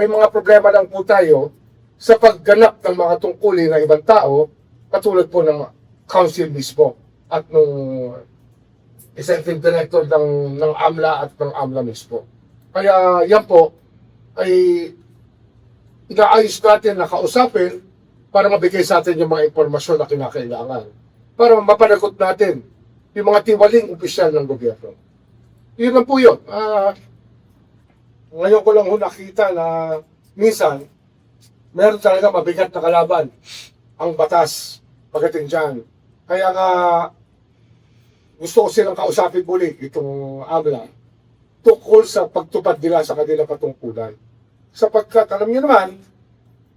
may mga problema lang po tayo sa pagganap ng mga tungkulin ng ibang tao, katulad po ng council mismo at ng executive director ng AMLA at ng AMLA mismo. Kaya yan po ay inaayos natin na kausapin para mabigay sa atin yung mga impormasyon na kinakailangan. Para mapanagot natin yung mga tiwaling opisyal ng gobyerno. Yun lang po yun. Ngayon ko lang ho nakita na minsan, meron talaga mabigat na kalaban ang batas pagdating dyan. Kaya nga, gusto ko silang kausapin muli itong AMLA tungkol sa pagtupad nila sa kanilang patungkulan. Sapagkat, alam niyo naman,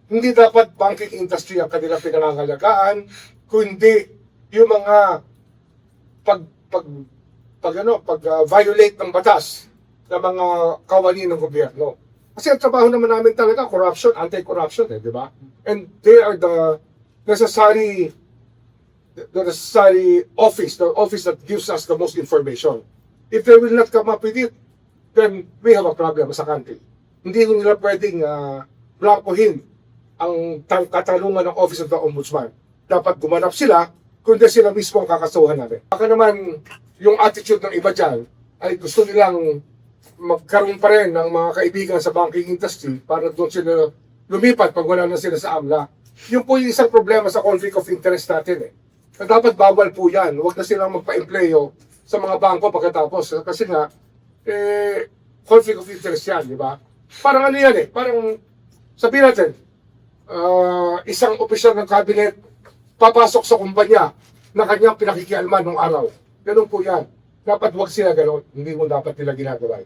hindi dapat banking industry ang kanilang pinangangalagaan, kundi yung mga pag-violate ng batas ng mga kawani ng gobyerno. Kasi ang trabaho naman namin talaga, corruption, anti-corruption, di ba? And they are the necessary office, the office that gives us the most information. If they will not come up with it, then we have a problem sa country. Hindi nila pwedeng blankohin ang katanungan ng Office of the Ombudsman. Dapat gumanap sila, kundi sila mismo ang kakasuhan natin. Baka naman yung attitude ng iba dyan ay gusto nilang magkaroon pa rin ng mga kaibigan sa banking industry para doon sila lumipat pag wala na sila sa AMLA. Yun po yung isang problema sa conflict of interest natin Na dapat bawal po yan. Huwag na silang magpa-empleyo sa mga bangko pagkatapos. Kasi nga, conflict of interest yan, di ba? Parang ano yan parang sabihin natin, isang opisyal ng cabinet papasok sa kumpanya na kanyang pinakikialman nung araw. Ganun po yan. Dapat wag sila ganun. Hindi mo dapat nila ginagawa.